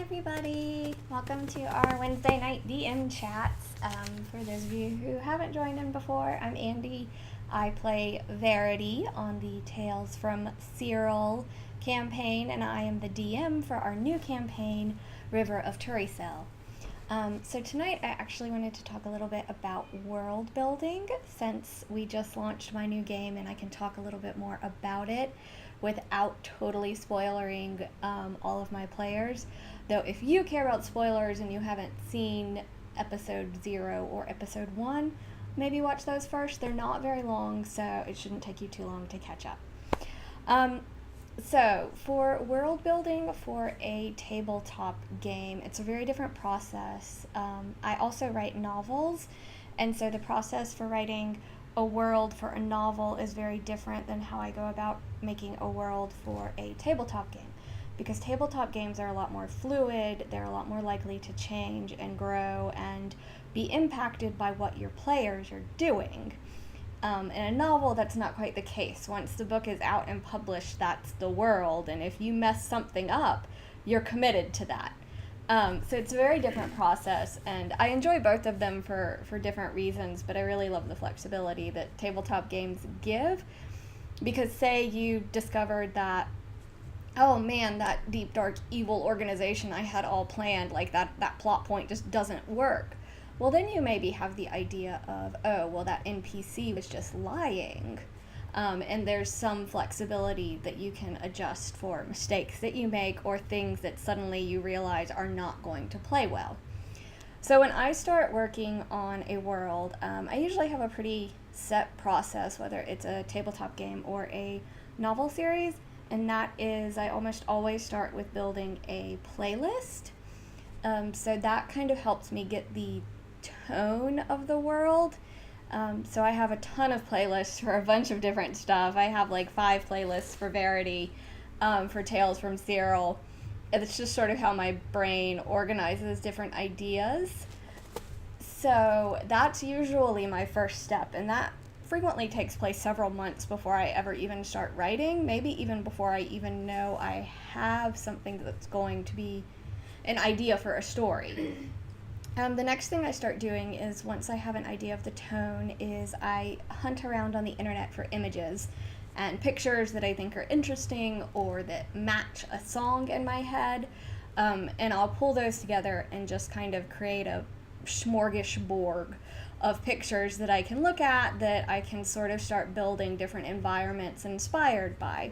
everybody! Welcome to our Wednesday night DM chats. For those of you who haven't joined in before, I'm Andi. I play Verity on the Tales from Cyril campaign, and I am the DM for our new campaign, River of Turicel. So tonight I actually wanted to talk a little bit about world building, since we just launched my new game and I can talk a little bit more about it without totally spoiling all of my players. Though if you care about spoilers and you haven't seen episode 0 or episode 1, maybe watch those first. They're not very long, so it shouldn't take you too long to catch up. So for world building for a tabletop game, it's a very different process. I also write novels, and so the process for writing a world for a novel is very different than how I go about making a world for a tabletop game. Because tabletop games are a lot more fluid, they're a lot more likely to change and grow and be impacted by what your players are doing. In a novel, that's not quite the case. Once the book is out and published, that's the world, and if you mess something up, you're committed to that. So it's a very different process, and I enjoy both of them for different reasons, but I really love the flexibility that tabletop games give. Because say you discovered that, oh man, that deep, dark, evil organization I had all planned, like that plot point just doesn't work. Well, then you maybe have the idea of, oh, well, that NPC was just lying. And there's some flexibility that you can adjust for mistakes that you make or things that suddenly you realize are not going to play well. So when I start working on a world, I usually have a pretty set process, whether it's a tabletop game or a novel series, and that is I almost always start with building a playlist. So that kind of helps me get the tone of the world. So I have a ton of playlists for a bunch of different stuff. I have like 5 playlists for Verity, for Tales from Cyril. It's just sort of how my brain organizes different ideas. So that's usually my first step, and that frequently takes place several months before I ever even start writing, maybe even before I even know I have something that's going to be an idea for a story. The next thing I start doing is, once I have an idea of the tone, is I hunt around on the internet for images and pictures that I think are interesting or that match a song in my head, and I'll pull those together and just kind of create a smorgasbord of pictures that I can look at, that I can sort of start building different environments inspired by.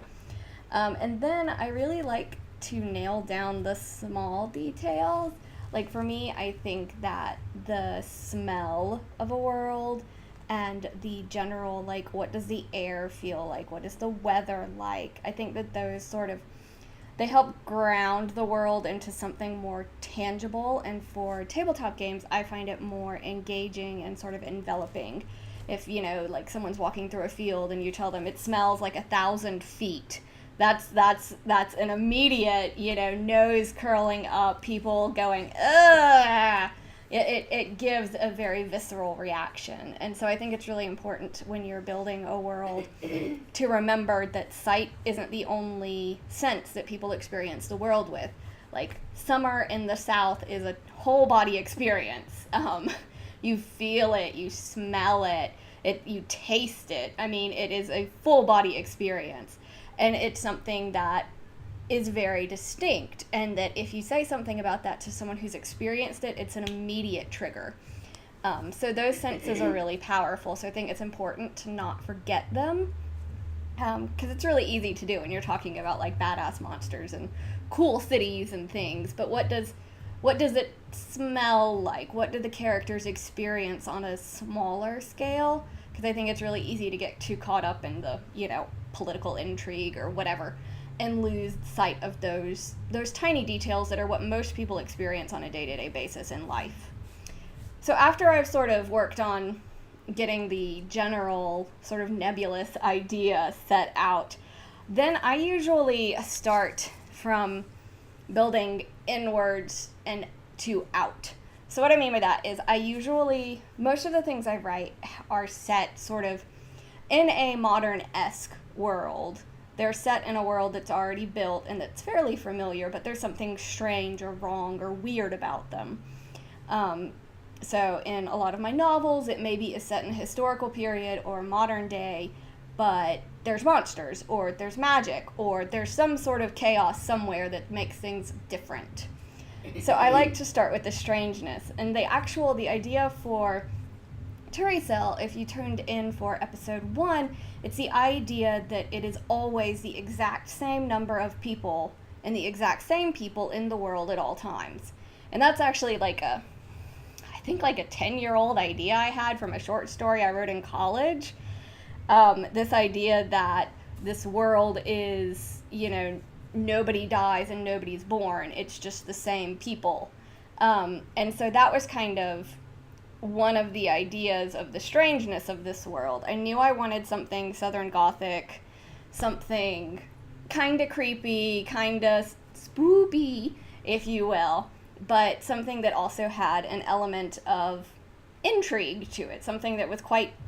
And then I really like to nail down the small details. Like for me, I think that the smell of a world and the general, like, what does the air feel like? What is the weather like? I think that those sort of, they help ground the world into something more tangible, and for tabletop games, I find it more engaging and sort of enveloping. If, you know, like someone's walking through a field and you tell them it smells like 1,000 feet, that's an immediate, you know, nose curling up, people going, ugh! It gives a very visceral reaction. And so I think it's really important when you're building a world to remember that sight isn't the only sense that people experience the world with. Like, summer in the South is a whole body experience. You feel it, you smell it, you taste it. I mean, it is a full body experience. And it's something that is very distinct, and that if you say something about that to someone who's experienced it, it's an immediate trigger. So those senses are really powerful, so I think it's important to not forget them, because it's really easy to do when you're talking about like badass monsters and cool cities and things, but what does it smell like? What do the characters experience on a smaller scale? Because I think it's really easy to get too caught up in the, you know, political intrigue or whatever, and lose sight of those tiny details that are what most people experience on a day-to-day basis in life. So after I've sort of worked on getting the general sort of nebulous idea set out, then I usually start from building inwards and to out. So what I mean by that is most of the things I write are set sort of in a modern-esque world. they're set in a world that's already built and that's fairly familiar, but there's something strange or wrong or weird about them. So in a lot of my novels, it maybe is set in a historical period or modern day, but there's monsters, or there's magic, or there's some sort of chaos somewhere that makes things different. So I like to start with the strangeness. And the idea for Turicel, if you tuned in for episode 1, it's the idea that it is always the exact same number of people and the exact same people in the world at all times. And that's actually like a 10-year-old idea I had from a short story I wrote in college. This idea that this world is, nobody dies and nobody's born. It's just the same people. And so that was kind of one of the ideas of the strangeness of this world. I knew I wanted something Southern Gothic, something kind of creepy, kind of spoopy, if you will, but something that also had an element of intrigue to it, something that was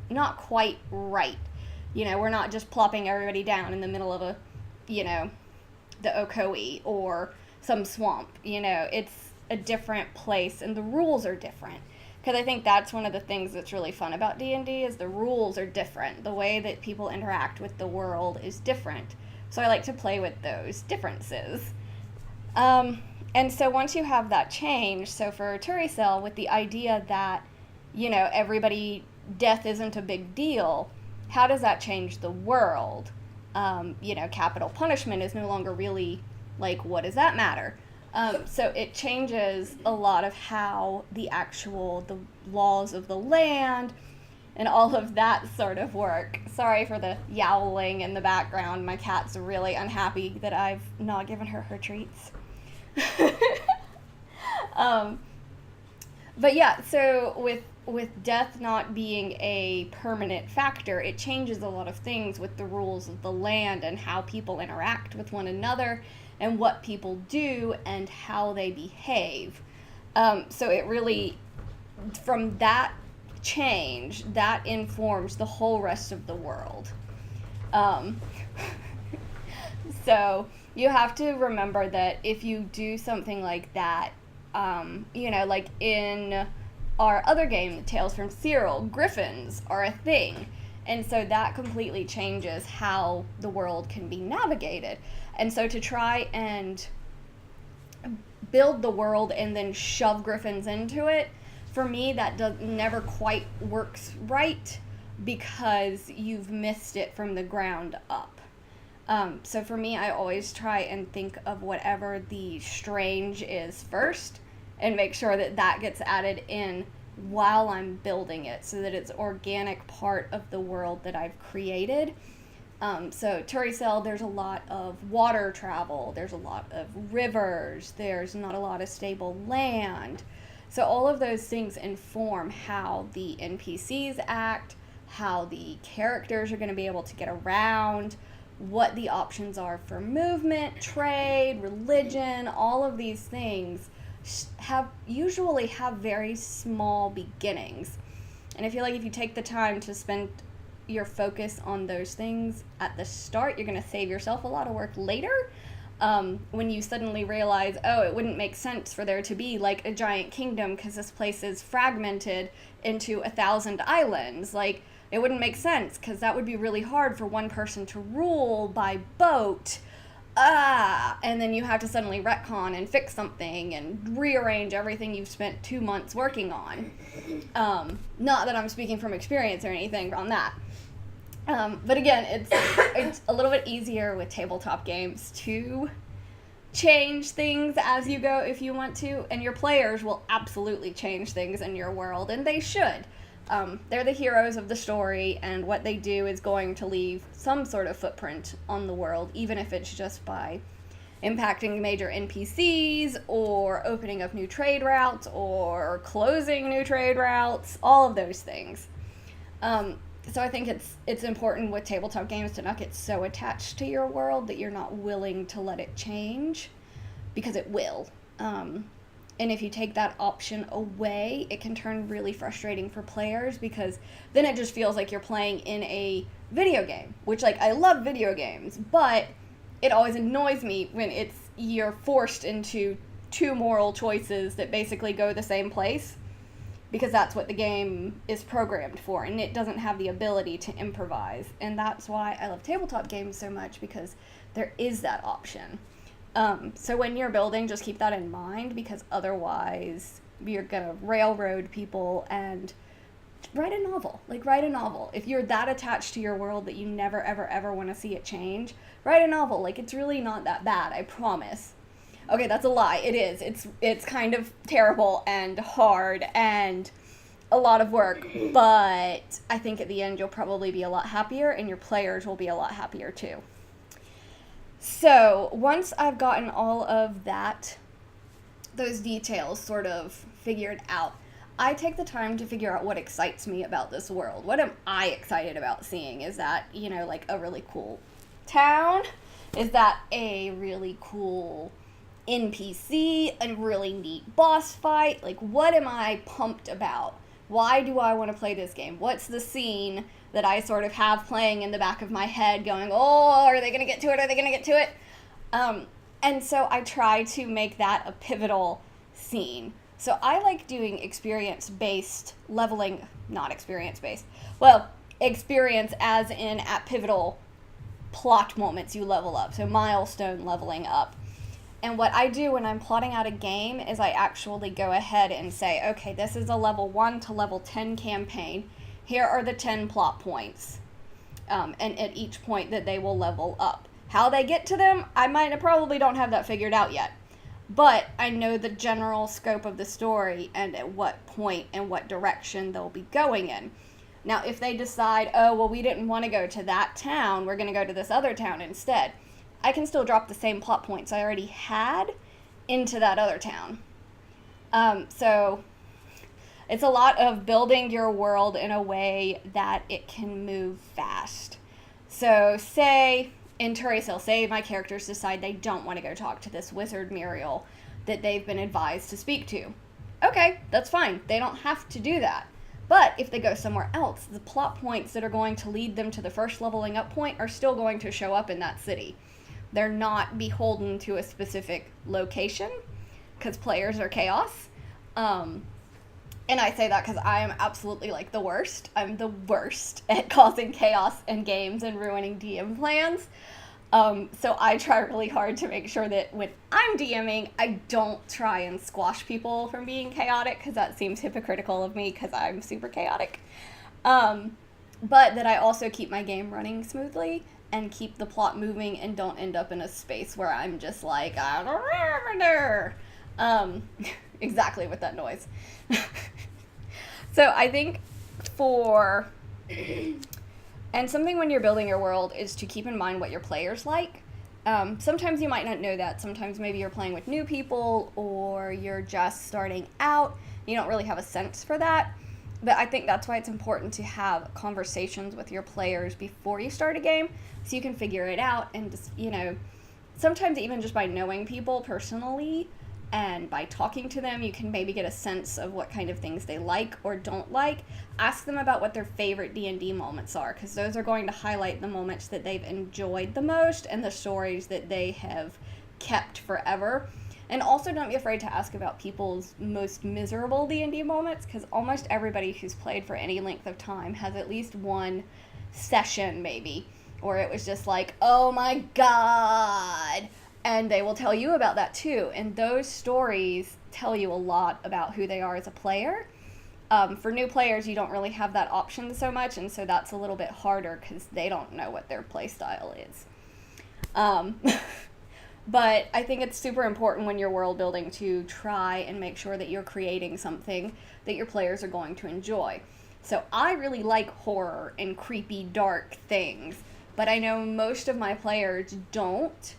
not quite right. We're not just plopping everybody down in the middle of the Ocoee or some swamp. It's a different place and the rules are different. Because I think that's one of the things that's really fun about D&D is the rules are different. The way that people interact with the world is different. So I like to play with those differences. And so once you have that change, so for Turicel, with the idea that, death isn't a big deal, how does that change the world? Capital punishment is no longer really, what does that matter? So it changes a lot of how the laws of the land and all of that sort of work. Sorry for the yowling in the background. My cat's really unhappy that I've not given her treats. But yeah, so with death not being a permanent factor, it changes a lot of things with the rules of the land and how people interact with one another and what people do and how they behave. So it really, from that change, that informs the whole rest of the world. So you have to remember that if you do something like that, like in our other game, Tales from Cyril, griffins are a thing. And so that completely changes how the world can be navigated. And so to try and build the world and then shove griffins into it, for me, that never quite works right because you've missed it from the ground up. So for me, I always try and think of whatever the strange is first and make sure that gets added in while I'm building it so that it's organic part of the world that I've created. So Turicel, there's a lot of water travel, there's a lot of rivers, there's not a lot of stable land. So all of those things inform how the NPCs act, how the characters are going to be able to get around, what the options are for movement, trade, religion. All of these things usually have very small beginnings. And I feel like if you take the time to spend your focus on those things at the start, you're going to save yourself a lot of work later. When you suddenly realize, it wouldn't make sense for there to be like a giant kingdom because this place is fragmented into 1,000 islands. It wouldn't make sense because that would be really hard for one person to rule by boat. And then you have to suddenly retcon and fix something and rearrange everything you've spent 2 months working on. Not that I'm speaking from experience or anything on that. But again, it's a little bit easier with tabletop games to change things as you go if you want to, and your players will absolutely change things in your world, and they should. They're the heroes of the story, and what they do is going to leave some sort of footprint on the world, even if it's just by impacting major NPCs, or opening up new trade routes, or closing new trade routes, all of those things. So I think it's important with tabletop games to not get so attached to your world that you're not willing to let it change, because it will. And if you take that option away, it can turn really frustrating for players, because then it just feels like you're playing in a video game, which, like, I love video games, but it always annoys me when you're forced into two moral choices that basically go the same place, because that's what the game is programmed for, and it doesn't have the ability to improvise. And that's why I love tabletop games so much, because there is that option. So when you're building, just keep that in mind, because otherwise you're gonna railroad people. And write a novel. Like, write a novel. If you're that attached to your world that you never, ever, ever want to see it change, write a novel. Like, it's really not that bad, I promise. Okay, that's a lie. It is. It's kind of terrible and hard and a lot of work, but I think at the end you'll probably be a lot happier, and your players will be a lot happier too. So once I've gotten all of those details sort of figured out, I take the time to figure out what excites me about this world. What am I excited about seeing? Is that, like, a really cool town? Is that a really cool NPC, a really neat boss fight? Like, what am I pumped about? Why do I want to play this game? What's the scene that I sort of have playing in the back of my head going, oh, are they going to get to it? Are they going to get to it? And so I try to make that a pivotal scene. So I like doing experience-based leveling, not experience-based. Well, experience as in at pivotal plot moments you level up. So milestone leveling up. And what I do when I'm plotting out a game is I actually go ahead and say, okay, this is a level 1 to level 10 campaign. Here are the 10 plot points. And at each point that they will level up. How they get to them, I probably don't have that figured out yet. But I know the general scope of the story and at what point and what direction they'll be going in. Now, if they decide, oh, well, we didn't want to go to that town, we're going to go to this other town instead, I can still drop the same plot points I already had into that other town. So it's a lot of building your world in a way that it can move fast. So say in Turasil, say my characters decide they don't want to go talk to this wizard Muriel that they've been advised to speak to. Okay, that's fine. They don't have to do that. But if they go somewhere else, the plot points that are going to lead them to the first leveling up point are still going to show up in that city. They're not beholden to a specific location, because players are chaos. And I say that because I am absolutely, like, the worst. I'm the worst at causing chaos in games and ruining DM plans. So I try really hard to make sure that when I'm DMing, I don't try and squash people from being chaotic, because that seems hypocritical of me, because I'm super chaotic. But that I also keep my game running smoothly and keep the plot moving and don't end up in a space where I'm just like, I don't remember. Exactly with that noise. So I think and something when you're building your world is to keep in mind what your players like. Sometimes you might not know that. Sometimes maybe you're playing with new people, or you're just starting out. You don't really have a sense for that. But I think that's why it's important to have conversations with your players before you start a game, so you can figure it out. And just, sometimes even just by knowing people personally and by talking to them, you can maybe get a sense of what kind of things they like or don't like. Ask them about what their favorite D&D moments are, because those are going to highlight the moments that they've enjoyed the most and the stories that they have kept forever. And also don't be afraid to ask about people's most miserable D&D moments, because almost everybody who's played for any length of time has at least one session maybe, or it was just like, oh my god, and they will tell you about that too. And those stories tell you a lot about who they are as a player. For new players, you don't really have that option so much, and so that's a little bit harder because they don't know what their play style is. But I think it's super important when you're world building to try and make sure that you're creating something that your players are going to enjoy. So I really like horror and creepy, dark things, but I know most of my players don't.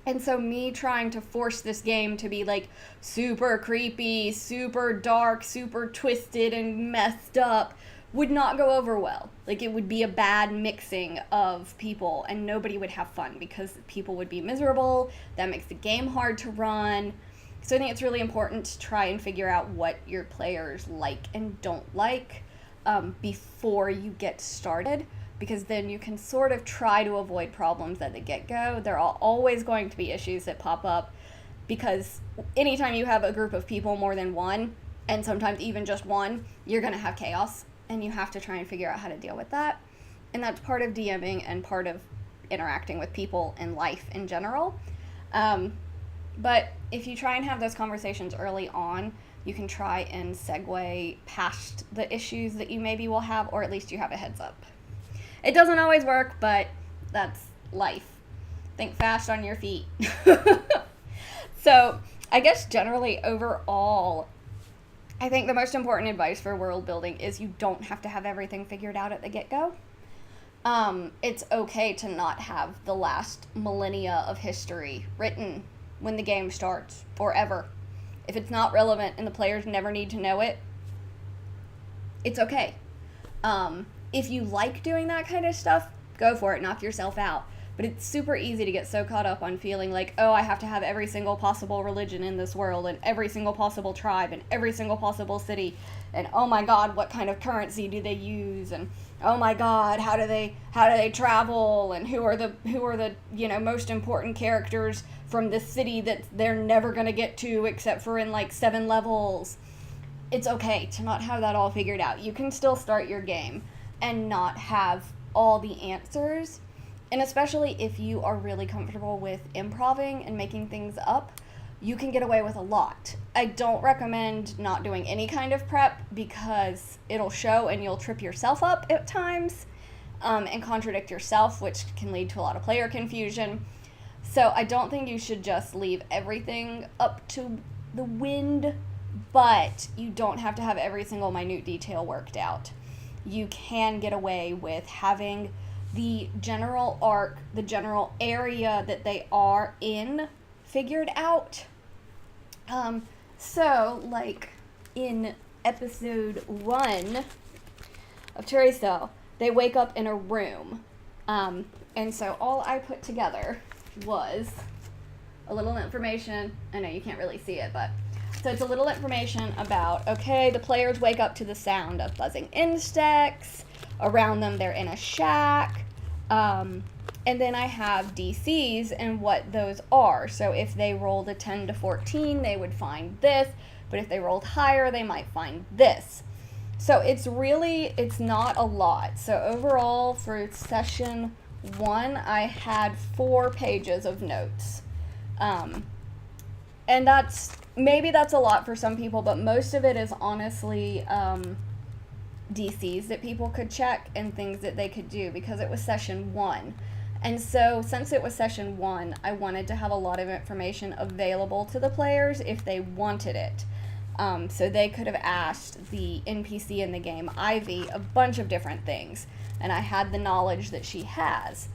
And so me trying to force this game to be like super creepy, super dark, super twisted and messed up would not go over well. Like, it would be a bad mixing of people and nobody would have fun because people would be miserable. That makes the game hard to run. So I think it's really important to try and figure out what your players like and don't like before you get started, because then you can sort of try to avoid problems at the get-go. There are always going to be issues that pop up, because anytime you have a group of people more than one, and sometimes even just one, you're going to have chaos, and you have to try and figure out how to deal with that. And that's part of DMing and part of interacting with people in life in general. But if you try and have those conversations early on, you can try and segue past the issues that you maybe will have, or at least you have a heads up. It doesn't always work, but that's life. Think fast on your feet. So I guess generally overall, I think the most important advice for world building is you don't have to have everything figured out at the get-go. It's okay to not have the last millennia of history written when the game starts, or ever. If it's not relevant and the players never need to know it, it's okay. If you like doing that kind of stuff, go for it, knock yourself out. But it's super easy to get so caught up on feeling like, oh, I have to have every single possible religion in this world, and every single possible tribe, and every single possible city, and oh my god, what kind of currency do they use, and oh my god, how do they travel, and who are the most important characters from this city that they're never going to get to except for in like 7 levels. It's okay to not have that all figured out. You can still start your game and not have all the answers. And especially if you are really comfortable with improvising and making things up, you can get away with a lot. I don't recommend not doing any kind of prep, because it'll show and you'll trip yourself up at times and contradict yourself, which can lead to a lot of player confusion. So I don't think you should just leave everything up to the wind, but you don't have to have every single minute detail worked out. You can get away with having the general arc, the general area that they are in, figured out. So, like, in episode 1 of Teresa, they wake up in a room. And so all I put together was a little information. I know you can't really see it, but... So it's a little information about, okay, the players wake up to the sound of buzzing insects. Around them, they're in a shack. And then I have DCs and what those are. So if they rolled a 10 to 14, they would find this. But if they rolled higher, they might find this. So it's not a lot. So overall, for session 1, I had 4 pages of notes. And maybe that's a lot for some people, but most of it is honestly DCs that people could check and things that they could do, because it was session 1. And so since it was session 1, I wanted to have a lot of information available to the players if they wanted it. So they could have asked the NPC in the game, Ivy, a bunch of different things, and I had the knowledge that she has.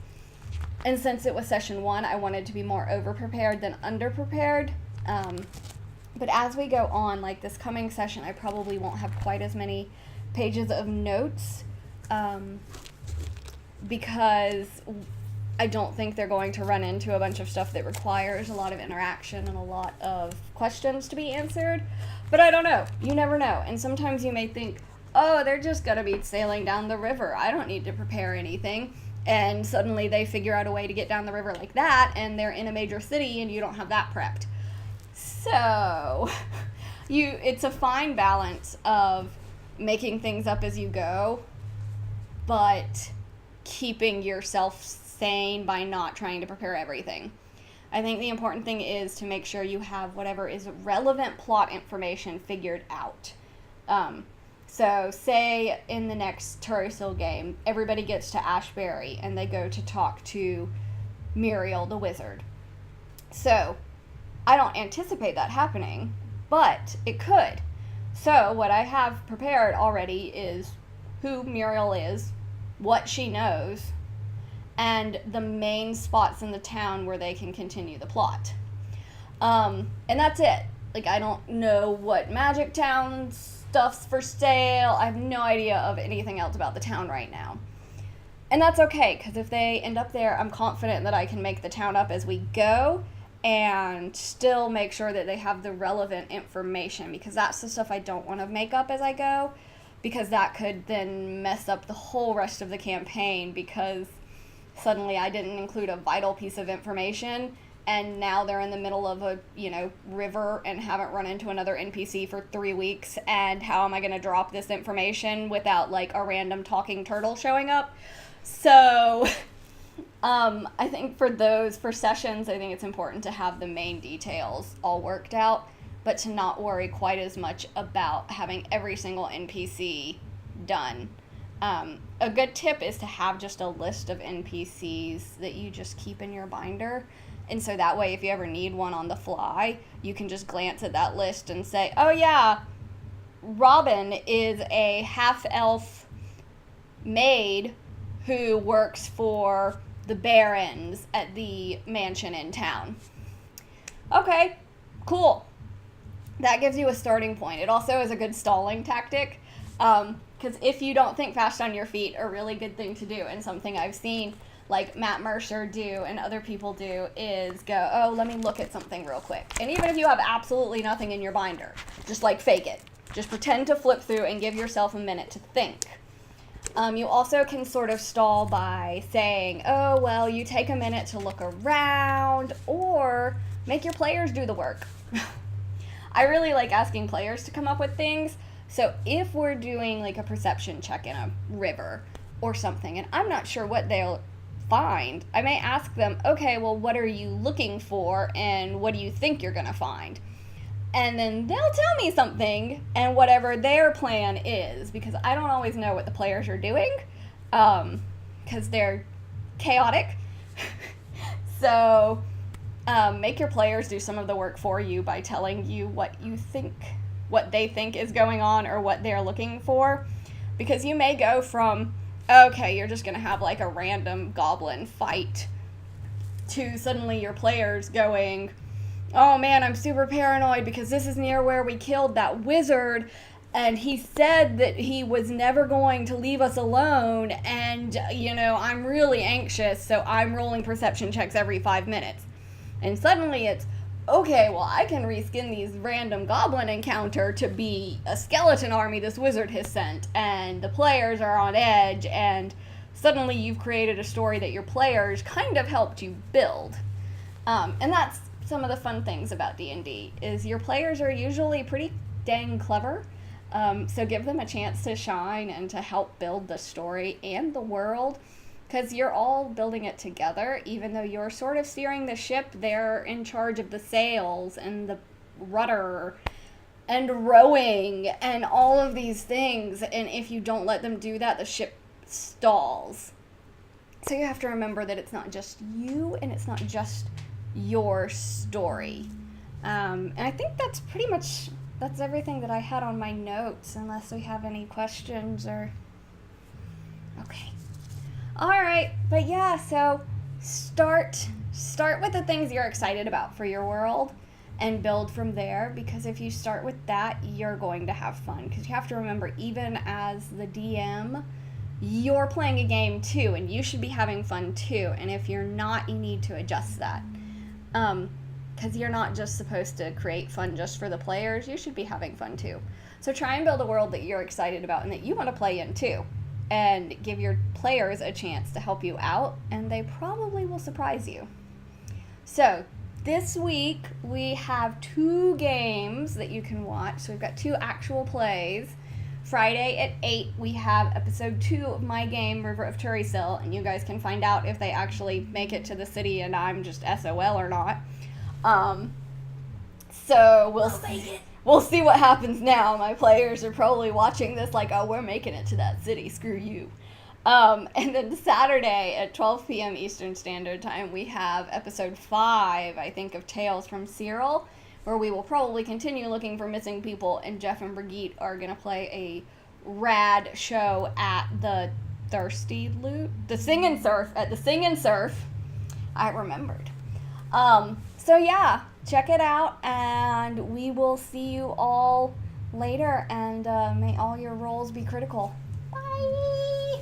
And since it was session 1, I wanted to be more over-prepared than under-prepared. But as we go on, like this coming session, I probably won't have quite as many pages of notes, because I don't think they're going to run into a bunch of stuff that requires a lot of interaction and a lot of questions to be answered. But I don't know. You never know. And sometimes you may think, oh, they're just going to be sailing down the river. I don't need to prepare anything. And suddenly they figure out a way to get down the river like that, and they're in a major city and you don't have that prepped. So it's a fine balance of making things up as you go, but keeping yourself sane by not trying to prepare everything. I think the important thing is to make sure you have whatever is relevant plot information figured out. So say in the next Tursil game, everybody gets to Ashbury and they go to talk to Muriel the wizard. So I don't anticipate that happening, but it could. So what I have prepared already is who Muriel is, what she knows, and the main spots in the town where they can continue the plot. And that's it. Like, I don't know what Magic Town stuff's for sale. I have no idea of anything else about the town right now. And that's okay, because if they end up there, I'm confident that I can make the town up as we go, and still make sure that they have the relevant information, because that's the stuff I don't want to make up as I go, because that could then mess up the whole rest of the campaign, because suddenly I didn't include a vital piece of information, and now they're in the middle of a, river and haven't run into another NPC for 3 weeks, and how am I going to drop this information without, like, a random talking turtle showing up? So, I think for sessions, I think it's important to have the main details all worked out, but to not worry quite as much about having every single NPC done. A good tip is to have just a list of NPCs that you just keep in your binder. And so that way, if you ever need one on the fly, you can just glance at that list and say, oh yeah, Robin is a half-elf maid who works for the Barons at the mansion in town. Okay, cool. That gives you a starting point. It also is a good stalling tactic, because if you don't think fast on your feet, a really good thing to do, and something I've seen like Matt Mercer do and other people do, is go, oh, let me look at something real quick. And even if you have absolutely nothing in your binder, just like fake it. Just pretend to flip through and give yourself a minute to think. You also can sort of stall by saying, oh, well, you take a minute to look around, or make your players do the work. I really like asking players to come up with things. So if we're doing like a perception check in a river or something, and I'm not sure what they'll find, I may ask them, okay, well, what are you looking for, and what do you think you're going to find? And then they'll tell me something, and whatever their plan is, because I don't always know what the players are doing, because they're chaotic. So make your players do some of the work for you by telling you what they think is going on, or what they're looking for, because you may go from, okay, you're just going to have like a random goblin fight, to suddenly your players going, oh man, I'm super paranoid because this is near where we killed that wizard, and he said that he was never going to leave us alone, and, I'm really anxious, so I'm rolling perception checks every 5 minutes. And suddenly it's, okay, well, I can reskin these random goblin encounter to be a skeleton army this wizard has sent, and the players are on edge, and suddenly you've created a story that your players kind of helped you build. And that's some of the fun things about D&D, is your players are usually pretty dang clever, so give them a chance to shine and to help build the story and the world, because you're all building it together. Even though you're sort of steering the ship, they're in charge of the sails and the rudder and rowing and all of these things, and if you don't let them do that, the ship stalls. So you have to remember that it's not just you, and it's not just your story. And I think that's everything that I had on my notes, unless we have any questions or... Okay. Alright, but yeah, so start with the things you're excited about for your world and build from there, because if you start with that, you're going to have fun. Because you have to remember, even as the DM, you're playing a game too, and you should be having fun too, and if you're not, you need to adjust that. Because you're not just supposed to create fun just for the players, you should be having fun too. So try and build a world that you're excited about and that you want to play in too, and give your players a chance to help you out, and they probably will surprise you. So this week we have 2 games that you can watch. So we've got 2 actual plays. Friday at 8 we have episode 2 of my game, River of Turisil, and you guys can find out if they actually make it to the city and I'm just SOL or not. So we'll see what happens now. My players are probably watching this like, oh, we're making it to that city, screw you. And then Saturday at 12 p.m. Eastern Standard Time, we have episode 5, I think, of Tales from Cyril, where we will probably continue looking for missing people, and Jeff and Brigitte are going to play a rad show at the Sing and Surf. I remembered. So yeah, check it out, and we will see you all later, and may all your rolls be critical. Bye!